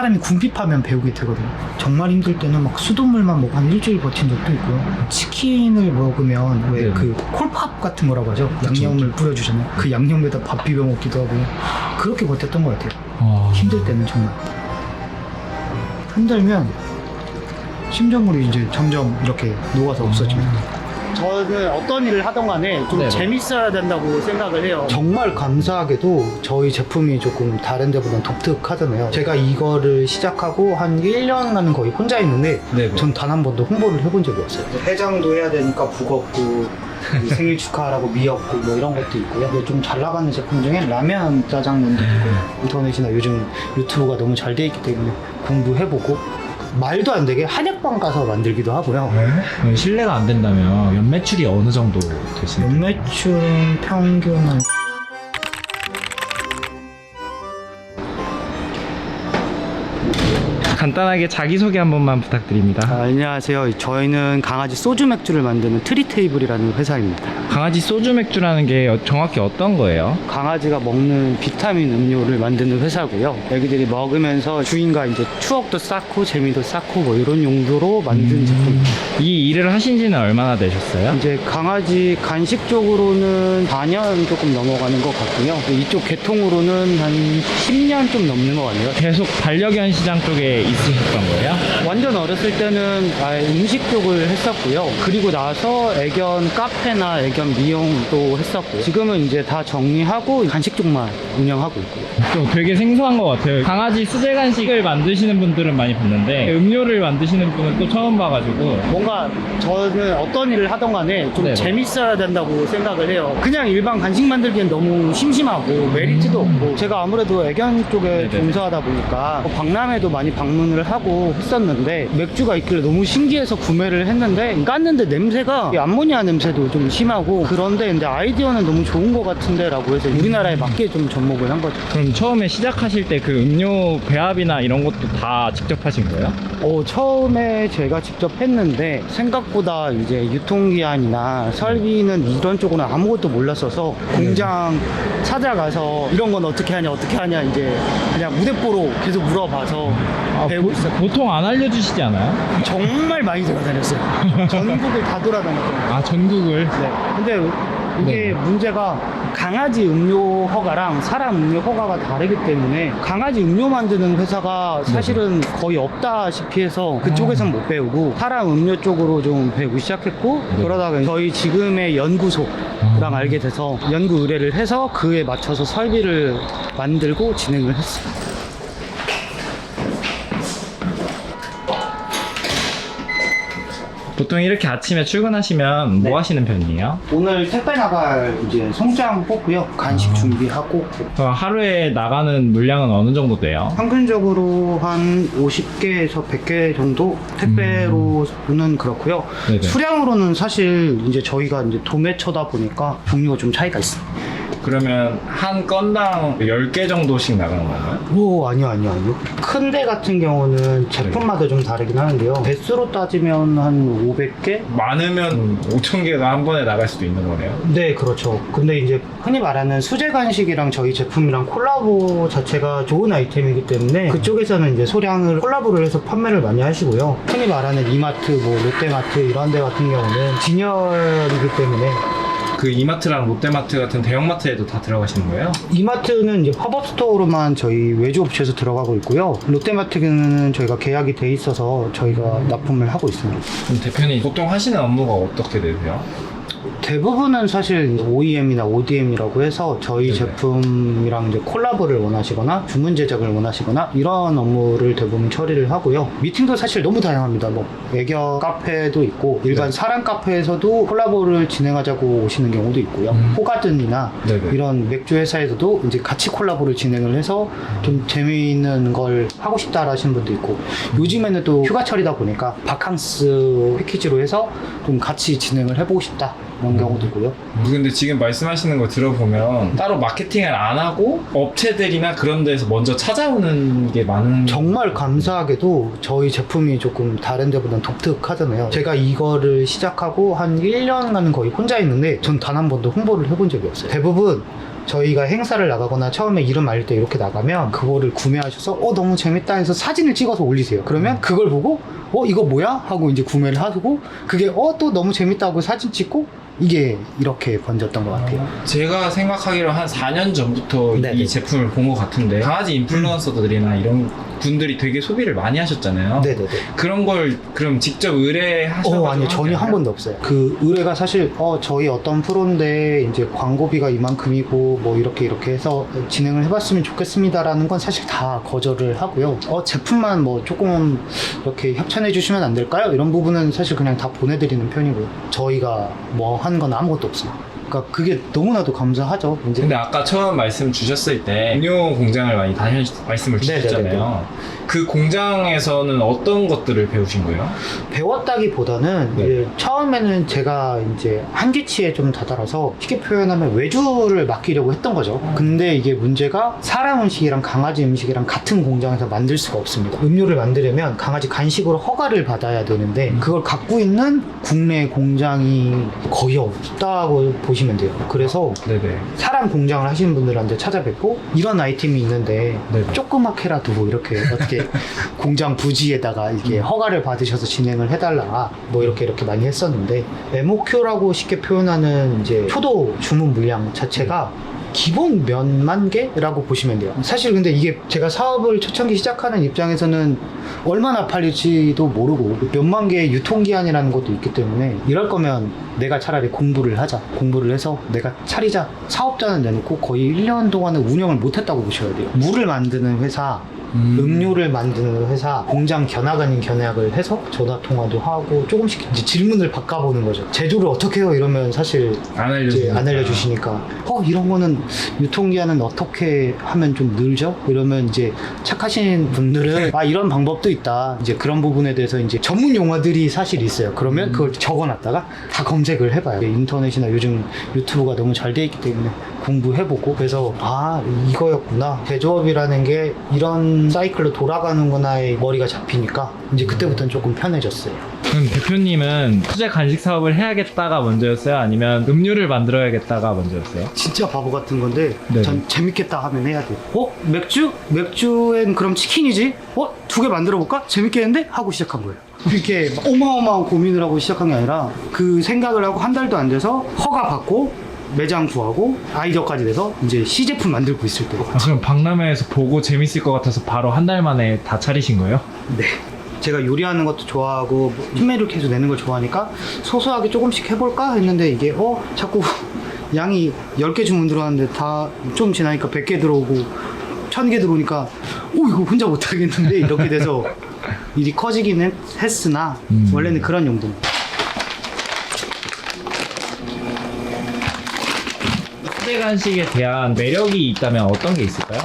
사람이 궁핍하면 배우게 되거든요. 정말 힘들 때는 막 수돗물만 먹고 한 일주일 버틴 적도 있고요. 치킨을 먹으면 왜 그 콜팝 같은 거라고 하죠. 양념을 뿌려주잖아요. 그 양념에다 밥 비벼 먹기도 하고 그렇게 버텼던 것 같아요. 힘들 때는 정말. 한 달면 심장물이 이제 점점 이렇게 녹아서 없어집니다. 저는 어떤 일을 하던 간에 좀 네네. 재밌어야 된다고 생각을 해요. 정말 감사하게도 저희 제품이 조금 다른 데보다 독특하잖아요. 제가 이거를 시작하고 한 1년간은 거의 혼자 있는데 네네. 전 단 한 번도 홍보를 해본 적이 없어요. 해장도 해야 되니까 북었고 생일 축하하라고 미역국 뭐 이런 것도 있고요. 근데 좀 잘 나가는 제품 중에 라면 짜장면도 있고요. 인터넷이나 요즘 유튜브가 너무 잘 돼 있기 때문에 공부해보고 말도 안 되게 한약방 가서 만들기도 하고요. 그럼 실례가 안 된다면 연매출이 어느 정도 되시나요? 연매출은 평균 한 간단하게 자기소개 한 번만 부탁드립니다. 안녕하세요. 저희는 강아지 소주 맥주를 만드는 트리테이블이라는 회사입니다. 강아지 소주 맥주라는 게 정확히 어떤 거예요? 강아지가 먹는 비타민 음료를 만드는 회사고요. 애기들이 먹으면서 주인과 이제 추억도 쌓고 재미도 쌓고 뭐 이런 용도로 만든 제품입니다. 이 일을 하신 지는 얼마나 되셨어요? 이제 강아지 간식 쪽으로는 4년 조금 넘어가는 것 같고요. 이쪽 계통으로는 한 10년 좀 넘는 것 같네요. 계속 반려견 시장 쪽에 있으셨던 거예요? 완전 어렸을 때는 아예 음식 쪽을 했었고요. 그리고 나서 애견 카페나 애견 미용도 했었고 지금은 이제 다 정리하고 간식 쪽만 운영하고 있고요. 또 되게 생소한 것 같아요. 강아지 수제 간식을 만드시는 분들은 많이 봤는데 음료를 만드시는 분은 또 처음 봐가지고 뭔가 저는 어떤 일을 하던 간에 좀 네네. 재밌어야 된다고 생각을 해요. 그냥 일반 간식 만들기엔 너무 심심하고 메리트도 없고 제가 아무래도 애견 쪽에 네네. 종사하다 보니까 박람회도 많이 방문을 하고 했었는데 맥주가 있길래 너무 신기해서 구매를 했는데 깠는데 냄새가 이 암모니아 냄새도 좀 심하고 그런데 근데 아이디어는 너무 좋은 것 같은데 라고 해서 우리나라에 맞게 좀 접목을 한 거죠. 그럼 처음에 시작하실 때 그 음료 배합이나 이런 것도 다 직접 하신 거예요? 처음에 제가 직접 했는데 생각보다 이제 유통기한이나 설비는 이런 쪽으로는 아무것도 몰랐어서 공장 찾아가서 이런 건 어떻게 하냐 이제 그냥 무대뽀로 계속 물어봐서 배우고 있었고 보통 안 알려주시지 않아요? 정말 많이 돌아다녔어요. 전국을 다 돌아다녔거든요. 아, 전국을? 네. 근데 이게 네. 문제가 강아지 음료 허가랑 사람 음료 허가가 다르기 때문에 강아지 음료 만드는 회사가 사실은 거의 없다시피 해서 그쪽에선 못 배우고 사람 음료 쪽으로 좀 배우기 시작했고 그러다가 저희 지금의 연구소랑 알게 돼서 연구 의뢰를 해서 그에 맞춰서 설비를 만들고 진행을 했어요. 보통 이렇게 아침에 출근하시면 네. 뭐 하시는 편이에요? 오늘 택배 나갈 이제 송장 뽑고요. 간식 준비하고 하루에 나가는 물량은 어느 정도 돼요? 평균적으로 한 50개에서 100개 정도 택배로는 그렇고요. 네네. 수량으로는 사실 이제 저희가 이제 도매처다 보니까 종류가 좀 차이가 있습니다. 그러면 한 건당 10개 정도씩 나가는 건가요? 오, 아니요. 큰 데 같은 경우는 제품마다 좀 다르긴 하는데요. 배수로 따지면 한 500개? 많으면 5,000개가 한 번에 나갈 수도 있는 거네요? 네, 그렇죠. 근데 이제 흔히 말하는 수제 간식이랑 저희 제품이랑 콜라보 자체가 좋은 아이템이기 때문에 그쪽에서는 이제 소량을 콜라보를 해서 판매를 많이 하시고요. 흔히 말하는 이마트, 뭐 롯데마트 이런 데 같은 경우는 진열이기 때문에 그 이마트랑 롯데마트 같은 대형마트에도 다 들어가시는 거예요? 이마트는 이제 팝업 스토어로만 저희 외주 업체에서 들어가고 있고요. 롯데마트는 저희가 계약이 돼 있어서 저희가 납품을 하고 있습니다. 그럼 대표님 보통 하시는 업무가 어떻게 되세요? 대부분은 사실 OEM이나 ODM이라고 해서 저희 네네. 제품이랑 이제 콜라보를 원하시거나 주문 제작을 원하시거나 이런 업무를 대부분 처리를 하고요. 미팅도 사실 너무 다양합니다. 뭐 애견 카페도 있고 일반 네. 사람 카페에서도 콜라보를 진행하자고 오시는 경우도 있고요. 호가든이나 네네. 이런 맥주 회사에서도 이제 같이 콜라보를 진행을 해서 좀 재미있는 걸 하고 싶다 하시는 분도 있고 요즘에는 또 휴가철이다 보니까 바캉스 패키지로 해서 좀 같이 진행을 해보고 싶다 이런 경우도 있고요. 근데 지금 말씀하시는 거 들어보면 따로 마케팅을 안 하고 업체들이나 그런 데서 먼저 찾아오는 게 많은 정말 감사하게도 저희 제품이 조금 다른 데보다 독특하잖아요. 제가 이거를 시작하고 한 1년간은 거의 혼자 있는데 전 단 한 번도 홍보를 해본 적이 없어요. 대부분 저희가 행사를 나가거나 처음에 이름 알릴 때 이렇게 나가면 그거를 구매하셔서 너무 재밌다 해서 사진을 찍어서 올리세요. 그러면 그걸 보고 이거 뭐야? 하고 이제 구매를 하고 그게 또 너무 재밌다 하고 사진 찍고 이게 이렇게 번졌던 것 같아요. 제가 생각하기로 한 4년 전부터 네네. 이 제품을 본 것 같은데 강아지 인플루언서들이나 이런 분들이 되게 소비를 많이 하셨잖아요. 네네네. 그런 걸 그럼 직접 의뢰하셔서 아니요, 전혀 한 번도 없어요. 그 의뢰가 사실 저희 어떤 프로인데 이제 광고비가 이만큼이고 뭐 이렇게 해서 진행을 해봤으면 좋겠습니다라는 건 사실 다 거절을 하고요. 제품만 뭐 조금 이렇게 협찬해 주시면 안 될까요? 이런 부분은 사실 그냥 다 보내드리는 편이고요. 저희가 뭐 한 건 아무것도 없어요. 그러니까 그게 너무나도 감사하죠. 이제 근데 아까 처음 말씀 주셨을 때 음료 공장을 많이 말씀을 주셨잖아요. 네네네. 그 공장에서는 어떤 것들을 배우신 거예요? 배웠다기보다는 네. 이제 처음에는 제가 이제 한계치에 좀 다다라서 쉽게 표현하면 외주를 맡기려고 했던 거죠. 근데 이게 문제가 사람 음식이랑 강아지 음식이랑 같은 공장에서 만들 수가 없습니다. 음료를 만들려면 강아지 간식으로 허가를 받아야 되는데 그걸 갖고 있는 국내 공장이 거의 없다고 보시면 돼요. 그래서 네네. 사람 공장을 하시는 분들한테 찾아뵙고 이런 아이템이 있는데 네. 조그맣게라도 이렇게 어떻게 공장 부지에다가 이게 허가를 받으셔서 진행을 해달라 뭐 이렇게 많이 했었는데 MOQ라고 쉽게 표현하는 이제 초도 주문 물량 자체가 기본 몇만 개라고 보시면 돼요. 사실 근데 이게 제가 사업을 초창기 시작하는 입장에서는 얼마나 팔릴지도 모르고 몇만 개의 유통기한이라는 것도 있기 때문에 이럴 거면 내가 차라리 공부를 하자. 공부를 해서 내가 차리자. 사업자는 내놓고 거의 1년 동안은 운영을 못했다고 보셔야 돼요. 물을 만드는 회사, 음료를 만드는 회사, 공장 견학 아닌 견학을 해서 전화 통화도 하고 조금씩 이제 질문을 바꿔보는 거죠. 제조를 어떻게 해요? 이러면 사실 안 이제 알려주니까. 안 알려주시니까 이런 거는 유통기한은 어떻게 하면 좀 늘죠? 이러면 이제 착하신 분들은 이런 방법도 있다. 이제 그런 부분에 대해서 이제 전문 용어들이 사실 있어요. 그러면 그걸 적어놨다가 다 검색을 해봐요. 인터넷이나 요즘 유튜브가 너무 잘 돼 있기 때문에 공부해보고 그래서 이거였구나. 제조업이라는 게 이런 사이클로 돌아가는구나에 머리가 잡히니까 이제 그때부터는 조금 편해졌어요. 그럼 대표님은 수제 간식 사업을 해야겠다가 먼저였어요? 아니면 음료를 만들어야겠다가 먼저였어요? 진짜 바보 같은 건데 네네. 전 재밌겠다 하면 해야 돼요. 맥주? 맥주엔 그럼 치킨이지? 2개 만들어 볼까? 재밌겠는데? 하고 시작한 거예요. 이렇게 어마어마한 고민을 하고 시작한 게 아니라 그 생각을 하고 한 달도 안 돼서 허가 받고 매장 구하고 아이디어까지 돼서 이제 시제품 만들고 있을 때. 그럼 박람회에서 보고 재밌을 것 같아서 바로 한 달 만에 다 차리신 거예요? 네. 제가 요리하는 것도 좋아하고 신메뉴 계속 내는 걸 좋아하니까 소소하게 조금씩 해볼까 했는데 이게 자꾸 양이 10개 주문 들어왔는데 다 좀 지나니까 100개 들어오고 1000개 들어오니까 이거 혼자 못하겠는데 이렇게 돼서 일이 커지기는 했으나 원래는 그런 용도입니다. 수제 간식에 대한 매력이 있다면 어떤 게 있을까요?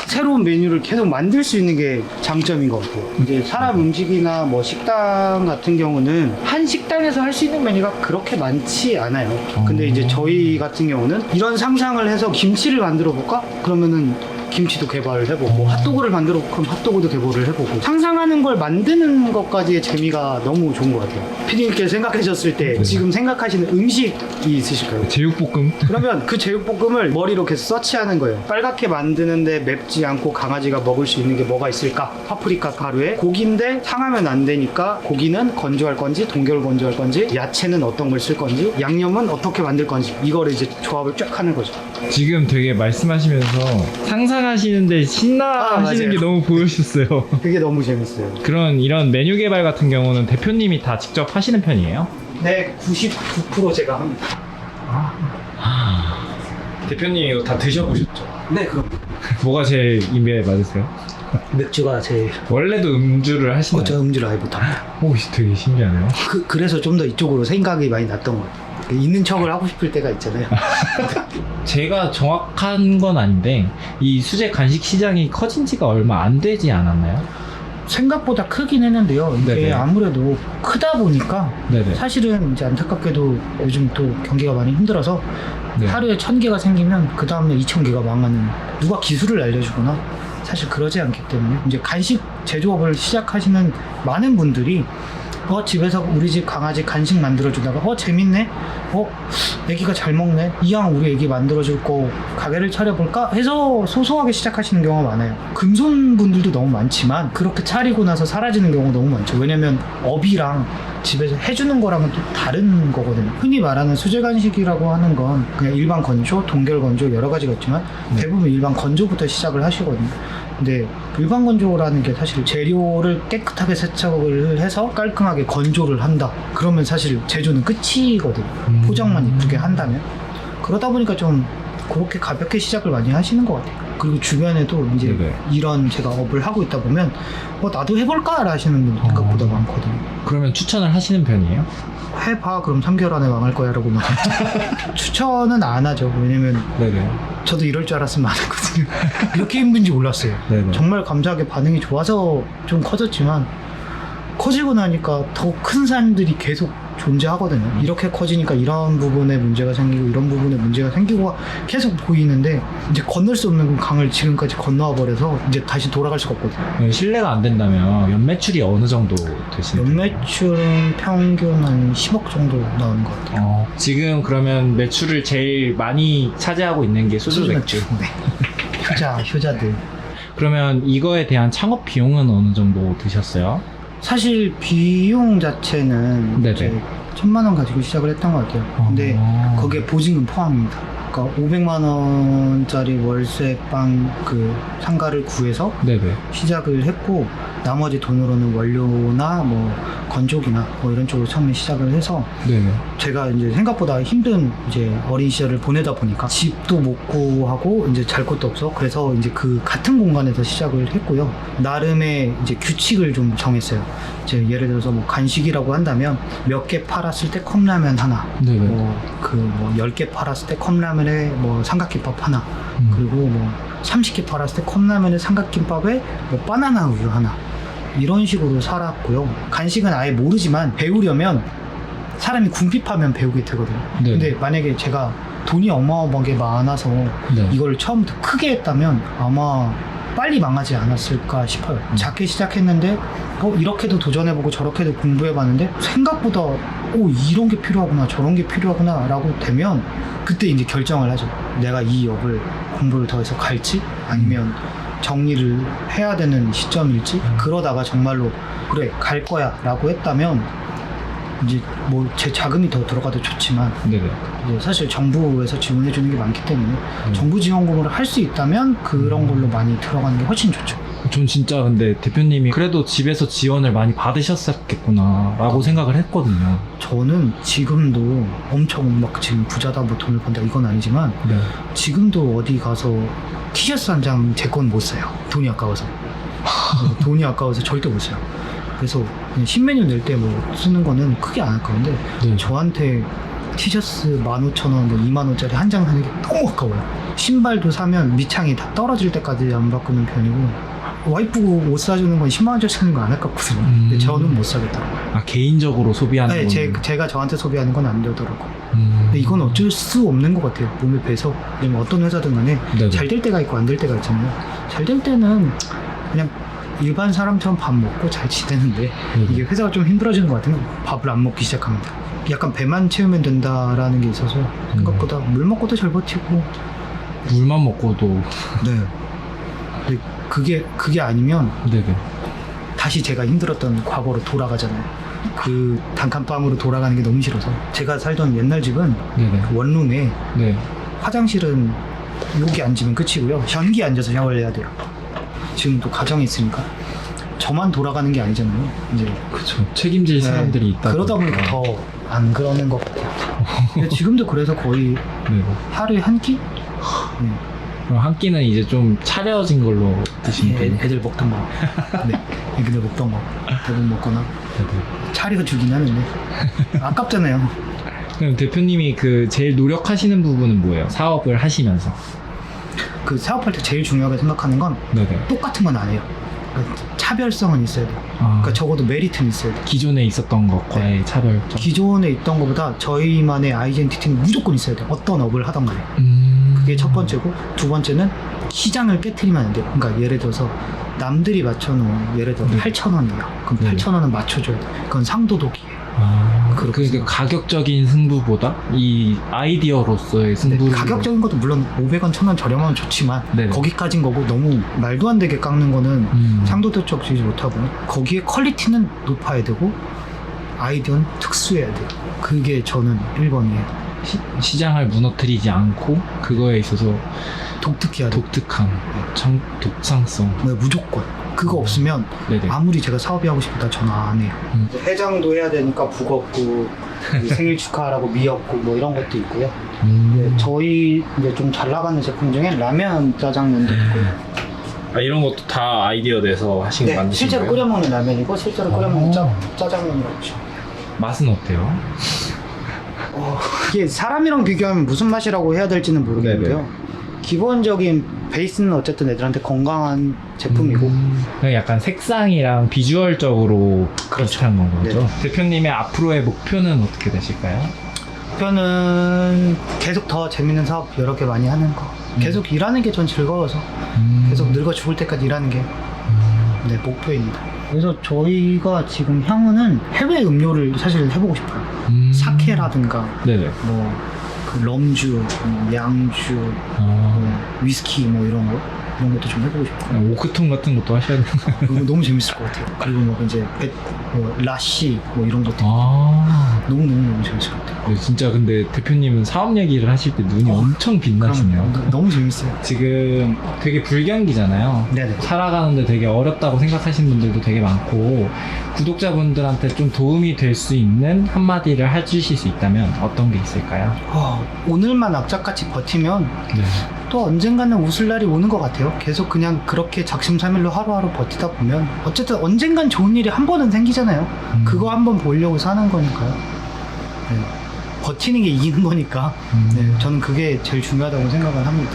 새로운 메뉴를 계속 만들 수 있는 게 장점인 것 같아요. 이제 사람 음식이나 뭐 식당 같은 경우는 한 식당에서 할 수 있는 메뉴가 그렇게 많지 않아요. 근데 이제 저희 같은 경우는 이런 상상을 해서 김치를 만들어 볼까? 그러면은 김치도 개발을 해보고 핫도그를 만들어 볼까? 그럼 핫도그도 개발을 해보고 상상하는 걸 만드는 것까지의 재미가 너무 좋은 것 같아요. 피디님께서 생각하셨을 때 지금 생각하시는 음식이 있으실까요? 제육볶음? 그러면 그 제육볶음을 머리로 계속 서치하는 거예요. 빨갛게 만드는데 맵지 않고 강아지가 먹을 수 있는 게 뭐가 있을까? 파프리카 가루에 고기인데 상하면 안 되니까 고기는 건조할 건지 동결 건조할 건지 야채는 어떤 걸 쓸 건지 양념은 어떻게 만들 건지 이거를 이제 조합을 쫙 하는 거죠. 지금 되게 말씀하시면서 상상하시는데 신나하시는 맞아요. 게 너무 보여주셨어요. 그게 너무 재밌어요. 그런 이런 메뉴 개발 같은 경우는 대표님이 다 직접 하시는 편이에요? 네, 99% 제가 합니다. 대표님 이거 다 드셔보셨죠? 네, 그럼 뭐가 제일 입에 맞으세요? 맥주가 제일 원래도 음주를 하시나요? 저 음주를 아예 못합니다. 오, 되게 신기하네요. 그래서 좀 더 이쪽으로 생각이 많이 났던 것 같아요. 있는 척을 하고 싶을 때가 있잖아요. 제가 정확한 건 아닌데 이 수제 간식 시장이 커진 지가 얼마 안 되지 않았나요? 생각보다 크긴 했는데요. 이게 네네. 아무래도 크다 보니까 네네. 사실은 이제 안타깝게도 요즘 또 경기가 많이 힘들어서 네. 하루에 1000개가 생기면 그 다음에 2000개가 망하는 누가 기술을 알려주거나 사실 그러지 않기 때문에 이제 간식 제조업을 시작하시는 많은 분들이 집에서 우리 집 강아지 간식 만들어주다가 재밌네? 애기가 잘 먹네? 이왕 우리 애기 만들어줄 거 가게를 차려볼까? 해서 소소하게 시작하시는 경우가 많아요. 금손분들도 너무 많지만 그렇게 차리고 나서 사라지는 경우가 너무 많죠. 왜냐면 업이랑 집에서 해주는 거랑은 또 다른 거거든요. 흔히 말하는 수제 간식이라고 하는 건 그냥 일반 건조, 동결 건조 여러 가지가 있지만 대부분 일반 건조부터 시작을 하시거든요. 근데 일반 건조라는 게 사실 재료를 깨끗하게 세척을 해서 깔끔하게 건조를 한다. 그러면 사실 제조는 끝이거든요. 포장만 이쁘게 한다면. 그러다 보니까 좀 그렇게 가볍게 시작을 많이 하시는 것 같아요. 그리고 주변에도 이제 네네. 이런 제가 업을 하고 있다 보면 나도 해볼까? 하시는 분들 생각보다 많거든요. 그러면 추천을 하시는 편이에요? 해봐, 그럼 3개월 안에 망할 거야 라고 막 추천은 안 하죠. 왜냐면 네네. 저도 이럴 줄 알았으면 안 했거든요. 이렇게 힘든지 몰랐어요. 네네. 정말 감사하게 반응이 좋아서 좀 커졌지만 커지고 나니까 더 큰 산들이 계속 존재하거든요. 이렇게 커지니까 이런 부분에 문제가 생기고 이런 부분에 문제가 생기고 계속 보이는데 이제 건널 수 없는 강을 지금까지 건너와 버려서 이제 다시 돌아갈 수가 없거든요. 실례가 안 된다면 연매출이 어느 정도 되시나요? 연매출은 평균 한 10억 정도 나오는 것 같아요. 지금 그러면 매출을 제일 많이 차지하고 있는 게 소주 맥주. 네. 효자들. 그러면 이거에 대한 창업 비용은 어느 정도 드셨어요? 사실 비용 자체는 네네. 이제 1,000만 원 가지고 시작을 했던 것 같아요. 근데 거기에 보증금 포함입니다. 그러니까 500만 원짜리 월세방 그 상가를 구해서 네네. 시작을 했고 나머지 돈으로는 원료나 뭐 건조기나 뭐 이런 쪽으로 처음에 시작을 해서 네네. 제가 이제 생각보다 힘든 이제 어린 시절을 보내다 보니까 집도 못 구하고 이제 잘 곳도 없어. 그래서 이제 그 같은 공간에서 시작을 했고요. 나름의 이제 규칙을 좀 정했어요. 이제 예를 들어서 뭐 간식이라고 한다면 몇 개 팔았을 때 컵라면 하나, 네네. 뭐 10개 팔았을 때 컵라면에 뭐 삼각김밥 하나, 그리고 뭐 30개 팔았을 때 컵라면에 삼각김밥에 뭐 바나나 우유 하나. 이런 식으로 살았고요. 간식은 아예 모르지만 배우려면 사람이 궁핍하면 배우게 되거든요. 네. 근데 만약에 제가 돈이 어마어마하게 많아서 네. 이걸 처음부터 크게 했다면 아마 빨리 망하지 않았을까 싶어요. 작게 시작했는데 이렇게도 도전해보고 저렇게도 공부해봤는데 생각보다 이런 게 필요하구나 저런 게 필요하구나 라고 되면 그때 이제 결정을 하죠. 내가 이 업을 공부를 더 해서 갈지 아니면 정리를 해야 되는 시점일지 그러다가 정말로 그래 갈 거야 라고 했다면 이제 뭐 제 자금이 더 들어가도 좋지만 네네. 이제 사실 정부에서 지원해 주는 게 많기 때문에 정부 지원금으로 할 수 있다면 그런 걸로 많이 들어가는 게 훨씬 좋죠. 전 진짜 근데 대표님이 그래도 집에서 지원을 많이 받으셨었겠구나 라고 생각을 했거든요. 저는 지금도 엄청 막 지금 부자다 뭐 돈을 번다 이건 아니지만 네. 지금도 어디 가서 티셔츠 한 장 제 건 못 사요. 돈이 아까워서. 돈이 아까워서 절대 못 사요. 그래서 그냥 신메뉴 낼 때 뭐 쓰는 거는 크게 안 아까운데 네. 저한테 티셔츠 15,000원, 뭐 2만원짜리 한 장 사는 게 너무 아까워요. 신발도 사면 밑창이 다 떨어질 때까지 안 바꾸는 편이고 와이프 옷 사주는 건 10만원짜리 사는 거 안 아깝거든요. 근데 저는 못 사겠더라고요. 개인적으로 소비하는 네, 거는 제가 저한테 소비하는 건 안 되더라고요. 근데 이건 어쩔 수 없는 것 같아요. 몸에 배서. 왜냐면 어떤 회사든 간에 네네. 잘 될 때가 있고 안 될 때가 있잖아요. 잘 될 때는 그냥 일반 사람처럼 밥 먹고 잘 지내는데 이게 회사가 좀 힘들어지는 것 같으면 밥을 안 먹기 시작합니다. 약간 배만 채우면 된다라는 게 있어서 생각보다 물 먹고도 잘 버티고 물만 먹고도 네. 근데 그게 아니면 네네. 다시 제가 힘들었던 과거로 돌아가잖아요. 그 단칸방으로 돌아가는 게 너무 싫어서 제가 살던 옛날 집은 네네. 그 원룸에 네. 화장실은 여기 앉으면 끝이고요. 변기에 앉아서 샤워를 해야 돼요. 지금 또 가정이 있으니까 저만 돌아가는 게 아니잖아요. 이제 그쵸. 책임질 사람들이 있다. 그러다 보니까 더 안 그러는 것 같아요. 근데 지금도 그래서 거의 네네. 하루에 한 끼? 네. 그럼 한 끼는 이제 좀 차려진 걸로 드시는 거예요? 애들 먹던 거. 네. 애들 먹던 거. 대부분 먹거나 네네. 차려주긴 하는데 아깝잖아요. 그럼 대표님이 그 제일 노력하시는 부분은 뭐예요? 사업을 하시면서. 그 사업할 때 제일 중요하게 생각하는 건 네네. 똑같은 건 안 해요. 그러니까 차별성은 있어야 돼요. 아, 그러니까 적어도 메리트는 있어야 돼요. 기존에 있었던 것과의 차별점. 기존에 있던 것보다 저희만의 아이덴티티는 무조건 있어야 돼요. 어떤 업을 하던 간에. 그게 첫 번째고, 두 번째는 시장을 깨트리면 안 돼요. 그러니까 예를 들어서 남들이 맞춰놓은 예를 들어 8,000원이야. 그럼 네. 8,000원은 맞춰줘야 돼. 그건 상도덕이에요. 그러니까 가격적인 승부보다 이 아이디어로서의 승부를 가격적인 것도 물론 500원, 1,000원 저렴하면 좋지만 네네. 거기까진 거고 너무 말도 안 되게 깎는 거는 상도덕적이지 못하고 거기에 퀄리티는 높아야 되고 아이디어는 특수해야 돼요. 그게 저는 1번이에요. 시장을 무너뜨리지 않고 그거에 있어서 독특해야 돼요. 독특함, 독창성. 네, 무조건. 그거 없으면 네네. 아무리 제가 사업이 하고 싶다 저는 안 해요. 해장도 해야 되니까 북었고 생일 축하하라고 미역국 뭐 이런 것도 있고요. 네, 저희 이제 좀 잘 나가는 제품 중에 라면 짜장면도 있고요. 아, 이런 것도 다 아이디어 내서 하신 거 네, 만드신 실제로 거예요? 끓여 먹는 라면이고 실제로 끓여 먹는 짜장면이라고 보시면 돼요. 맛은 어때요? 이게 사람이랑 비교하면 무슨 맛이라고 해야 될지는 모르겠는데요. 네네. 기본적인 베이스는 어쨌든 애들한테 건강한 제품이고 그냥 약간 색상이랑 비주얼적으로 비슷한 건 거죠? 네. 대표님의 앞으로의 목표는 어떻게 되실까요? 목표는 계속 더 재밌는 사업 여러 개 많이 하는 거. 계속 일하는 게 전 즐거워서 계속 늙어 죽을 때까지 일하는 게 네, 목표입니다. 그래서 저희가 지금 향후는 해외 음료를 사실 해보고 싶어요. 사케라든가 네네. 그 럼주, 양주, 뭐 위스키 뭐 이런 것도 좀 해보고 싶어요. 오크통 같은 것도 하셔야 되는 거예요? 그거 너무 재밌을 것 같아요. 그리고 뭐 이제 라시 뭐 이런 것도 너무 재밌을 것 같아요. 네, 진짜 근데 대표님은 사업 얘기를 하실 때 눈이 엄청 빛나시네요. 그럼 너무 재밌어요. 지금 되게 불경기잖아요. 네네. 살아가는데 되게 어렵다고 생각하시는 분들도 되게 많고 구독자분들한테 좀 도움이 될 수 있는 한마디를 해주실 수 있다면 어떤 게 있을까요? 오늘만 악착같이 버티면 네. 또 언젠가는 웃을 날이 오는 것 같아요. 계속 그냥 그렇게 작심삼일로 하루하루 버티다 보면 어쨌든 언젠간 좋은 일이 한 번은 생기잖아요. 그거 한번 보려고 사는 거니까요. 네. 버티는 게 이기는 거니까 네, 저는 그게 제일 중요하다고 생각을 합니다.